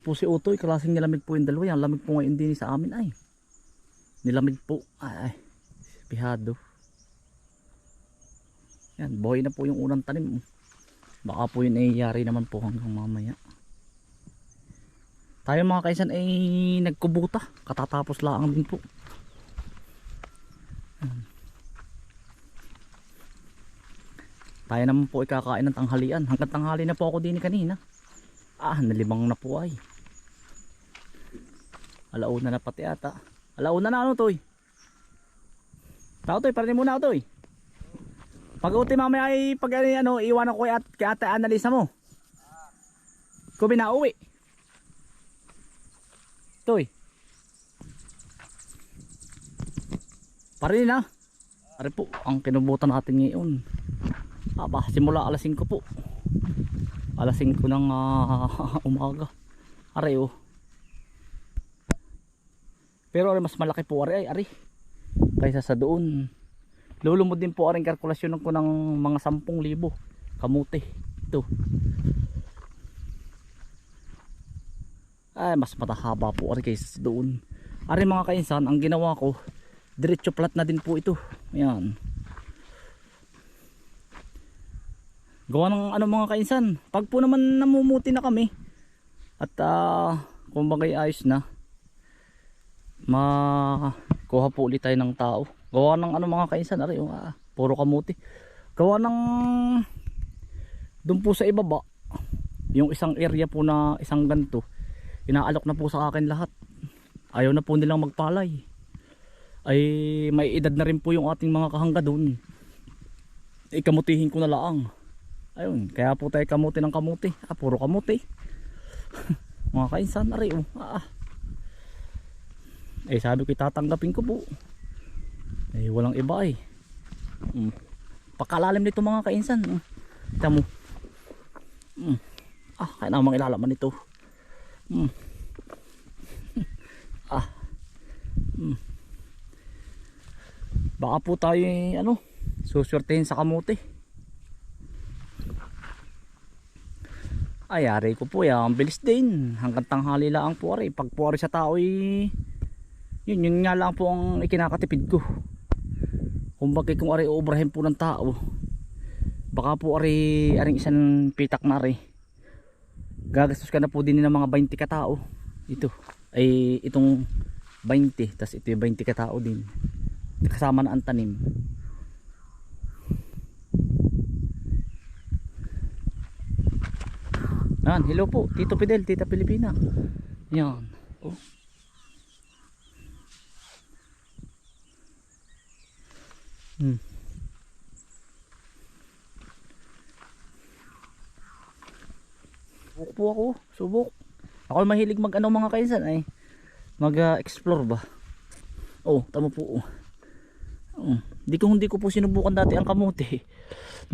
Po si Utoy, klaseng nilamig po yung dalawa. Yan, lamig po ngayon din sa amin ay. Nilamig po. Ay, pihado. Yan, buhay na po yung unang tanim. Baka po yun ay yari naman po hanggang mamaya. Tayo mga kaisan ay nagkubuta. Katatapos lang din po. Tayo naman po ay kakain ng tanghalian. Hanggang tanghali na po ako din kanina. Nalimang na po ay. Alauna na pati ata. Alauna na ano Toy? Tao Toy, paranin muna ako Toy. Pag-uti mamaya ay pag ano, iwanan ko kay ate Analisa mo. Kubi na uwi. Toy. Paranin na. Ari po, ang kinubutan natin ngayon. Simula alas 5 po. Alas 5 ng umaga. Ari oh. Pero mas malaki po ari kaysa sa doon. Lulumod din po aring kalkulasyon ko ng mga 10,000 kamote. Ito. Mas matahaba po ari kaysa doon. Ari mga kainsan, ang ginawa ko, diretso plat na din po ito. Ayan. Gawa ng ano mga kainsan, pag po naman namumuti na kami at kumbaga ayos na, makuha po ulit tayo ng tao. Gawa ng ano mga kainsan, puro kamuti. Gawa ng doon po sa ibaba, yung isang area po na isang ganto, inaalok na po sa akin lahat. Ayaw na po nilang magpalay. Ay may edad na rin po yung ating mga kahangga doon. Ikamutihin ko na laang. Ayun, kaya po tayo kamuti ng kamuti. Puro kamuti. Mga kainsan, sabi ko tatanggapin ko po. Walang iba eh. Pakalalim nito mga kainsan. Kita mo. Kaya namang ilalaman ito. Baka po tayo suswertehin sa kamuti. Yari ko po yan, bilis din. Hanggang tanghali lang po ari. Pag po ari sa tao yun nga lang po ang ikinakatipid ko. Kung ari obrahin po ng tao, baka po aring isang pitak na ari, gagastos ka na po din ng mga 20 katao. Ito ay itong 20, tas ito yung 20 katao din, kasama na ang tanim. Hello po Tito Fidel, Tita Pilipina. Yan. Subok po ako, subok. Ako mahilig mga kaisan ay mag-explore ba. Tama po. Hindi ko po sinubukan dati ang kamuti.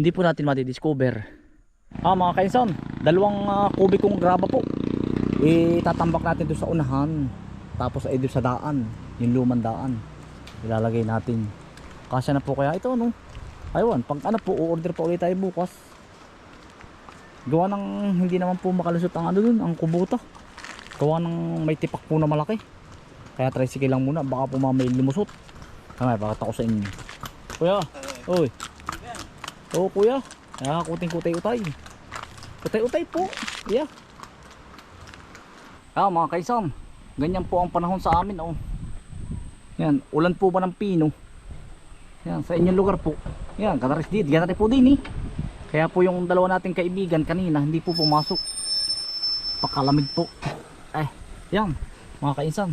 Hindi po natin mati-discover. Mga kaisan, 2 kubikong graba po. Tatambak natin doon sa unahan. Tapos ay doon sa daan, yung lumang daan. Ilalagay natin. Kasya na po kaya ito Ayun, pag po, order pa ulit tayo bukas. Gawa ng hindi naman po makalusot ang doon, ang kubuta. Gawa ng may tipak po na malaki. Kaya tricycle lang muna, baka po mamay lumusot. Pakita ko sa inyo. Kuya, oy. Kuya. Kuting-kutay-utay. Utay-utay po. Yeah. Mga kaisan, ganyan po ang panahon sa amin. Yan, ulan po ba ng pino? Yan, sa inyong lugar po. Yan, kataris po din Kaya po yung dalawa nating kaibigan kanina hindi po pumasok. Pakalamig po. Yan, mga kaisan.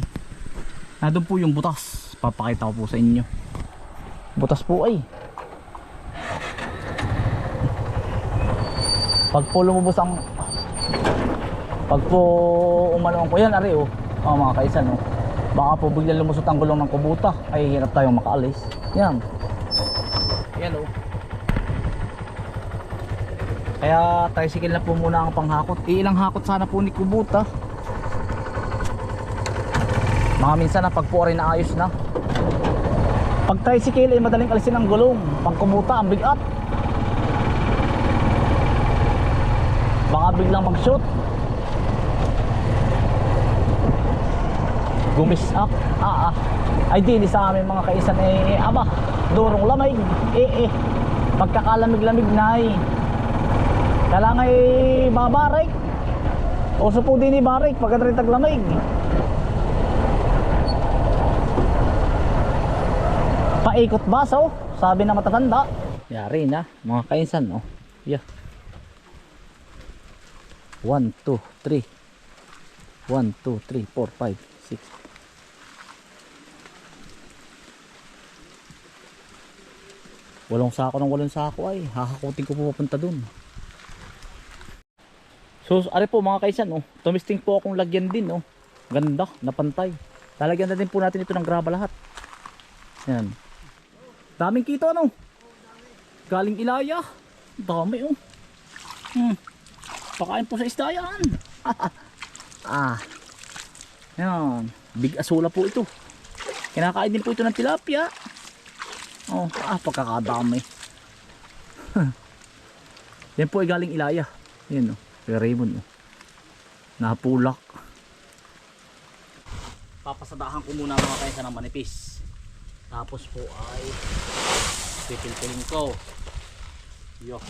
Nandun po yung butas. Papakita ko po sa inyo. Butas po ay. Pag po lumubos pag po umalawang ko yan, mga kaisan, baka po bigla lumusot ang gulong ng kubuta, ay hirap tayong makaalis. Yan. Kaya tricycle na po muna ang panghakot. Ilang hakot sana po ni kubuta. Mga minsan pag po rin naayos na. Pag tricycle ay madaling alisin ang gulong. Pag kubuta ang bigat. Baka biglang mag-shoot. Gumisak. Ay di sa amin mga kaisan aba, durong lamig. Pagkakalamig-lamig na kailangan babarik. Oso po din ibarik pagka taglamig. Paikot baso, sabi na matatanda. Yari na mga kainsan, oh. Yeah. 1, 2, 3. 1, 2, 3, 4, 5, 6. Walong sako ay hahakutin ko po papunta dun. So ari po mga kaisan, oh, tumisting po akong lagyan din, oh. Ganda, napantay. Lalagyan na din po natin ito ng graba lahat. Yan. Daming kita, no? Galing Ilaya. Dami, oh. Pakain po sa isda yan. Yan. Big asula po ito. Kinakain din po ito ng tilapia. Oh, pagkakadami. Yan po ay galing Ilaya. Yan, oh. Kay Raymond, oh. Napulak. Papasadahan ko muna mga kainsan ng manipis. Tapos po ay pipilpilin ko. Yo.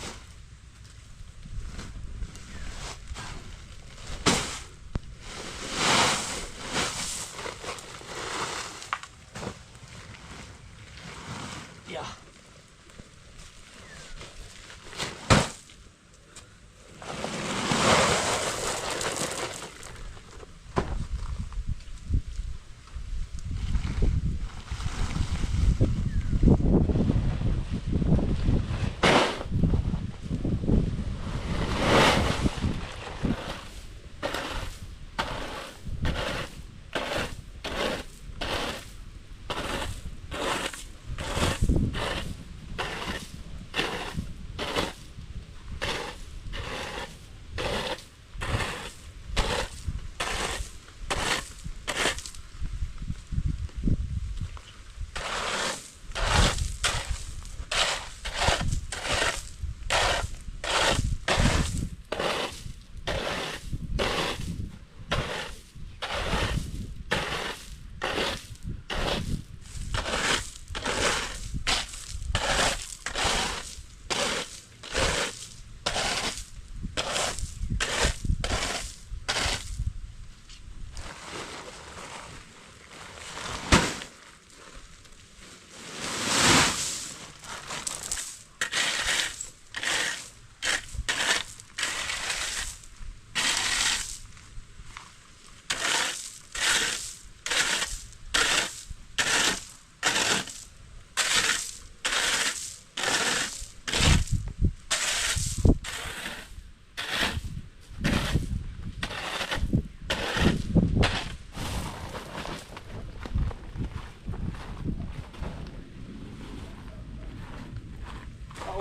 Yeah.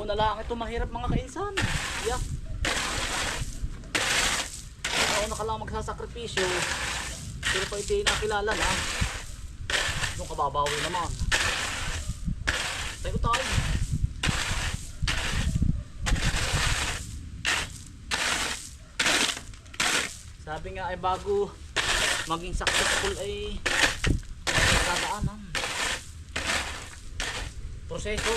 Na lang ito mahirap mga kainsan. Yeah. Nauna ka lang magsasakripisyo. Pero pa ito nakilala na. Nung kababawi naman. Tayo tayo. Sabi nga ay bago maging successful ay dadaanan. Proseso.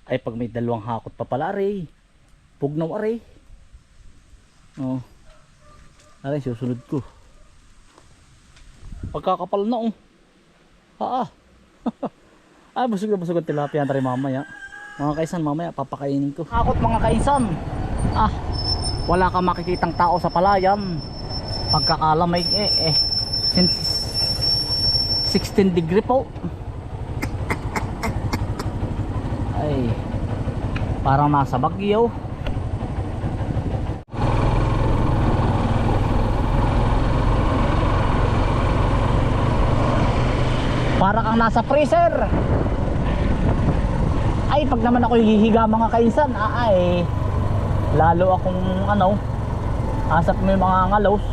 Ay pag may dalawang hakot pa pala aray. Pugnaw aray. Oh. Aray susunod ko. Pagkakapal na, oh. Ay busog na tilapia na rin mamaya. Mga kaisan mamaya papakainin ko. Hakot mga kaisan. Wala kang makikitang tao sa palayan. Pagkakalamay 16 degree po. Ay, parang nasa Baguio. Parang kang nasa freezer. Ay, pag naman ako hihiga mga kainsan, lalo akong asap mo yung mga ngalos.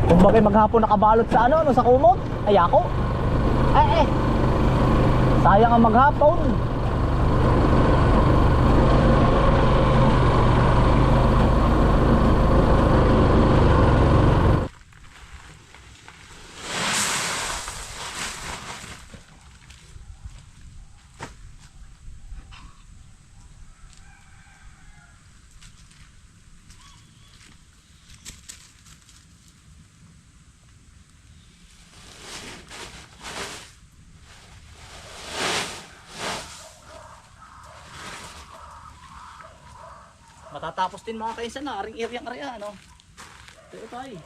Kung bagay maghapon nakabalot sa sa kumot, ay ako. Sayang ang maghapon. Matatapos din mga kainsan na aring area area ano. Ito tayo.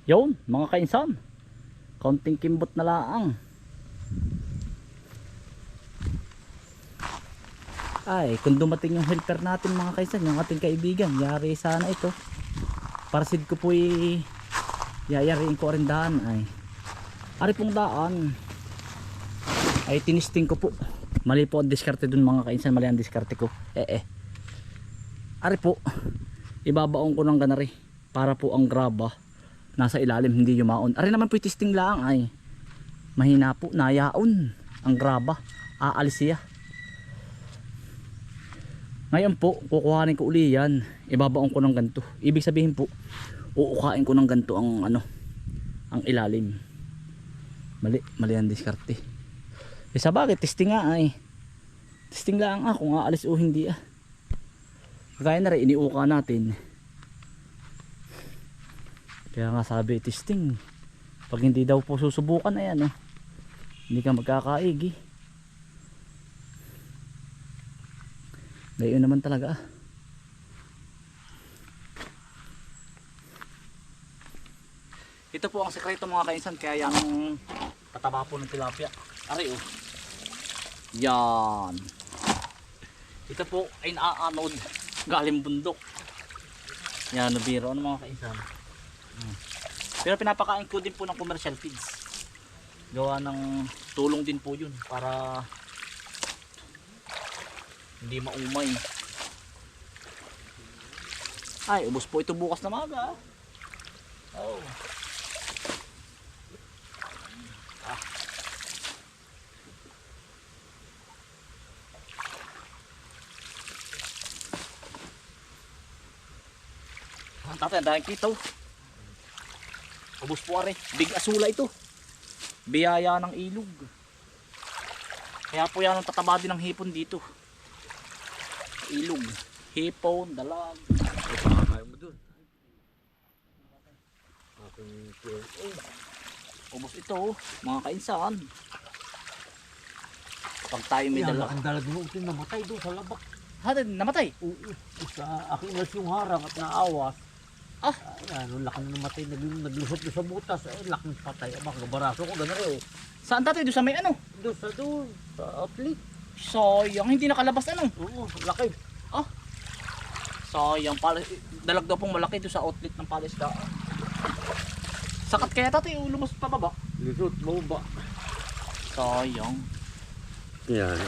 Yun mga kainsan, kaunting kimbot na laang. Ay kung dumating yung helper natin mga kainsan, yung ating kaibigan, yari sana ito. Parasid ko po yayariin ko rin daan. Ay ari pong daan ay tinisting ko po. Mali po ang diskarte dun mga kainsan, mali ang diskarte ko. Ari po ibabaon ko ng ganari para po ang graba nasa ilalim, hindi yumaon. Ari naman po testing lang ay mahina po, nayaon ang graba, aalis siya. Ngayon po kukuhanin ko uli yan, ibabaon ko ng ganito. Ibig sabihin po uukain ko ng ganito ang ano, ang ilalim. Mali ang diskarte. Sa bagay testing nga ay testing lang kung aalis o hindi kaya na rin iniuka natin. Kaya nga sabi testing, pag hindi daw po susubukan ayan hindi ka magkakaigi. Gayon naman talaga Ito po ang sekreto mga kainsan, kaya yung tataba po ng tilapia. Ari oh. Yan. Ito po ay naaanod galing bundok. Yan, nabiro. Ano mga kainsan? Pero pinapakain ko din po ng commercial feeds. Gawa ng tulong din po yun para hindi maumay. Ay, ubos po ito bukas na maga. Oh. Tatay, ang dahil kito. Ubos po are. Big asula ito. Biyaya ng ilog. Kaya po yan ang tataba din ng hipon dito. Ilog. Hipon, dalag. Kaya mo dun. Ubos ito, mga kainsan. Pag tayo may Yan, dala. ang dalag mo ito namatay doon sa labak. Ha, namatay? Oo, sa aking nas yung harang at naawas. Ah. Ayan, laki na namatay, naglusot doon sa butas. Ay, laking patay. Abang, baraso ko, gano'n rin. Saan dati? Doon sa may ano? Doon, sa outlet. Sayang, hindi nakalabas ano? Oo, laki. Sayang, dalag daw pong malaki doon sa outlet ng palisdaan. Sakat kaya tatay, lumas pa baba? Lusot, baba. Sayang. Yan,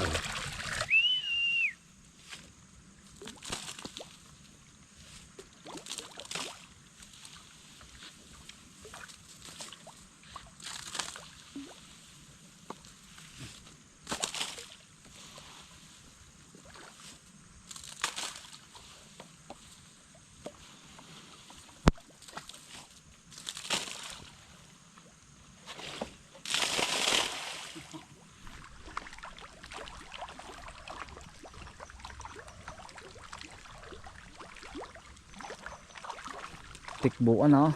Tikbuan ha.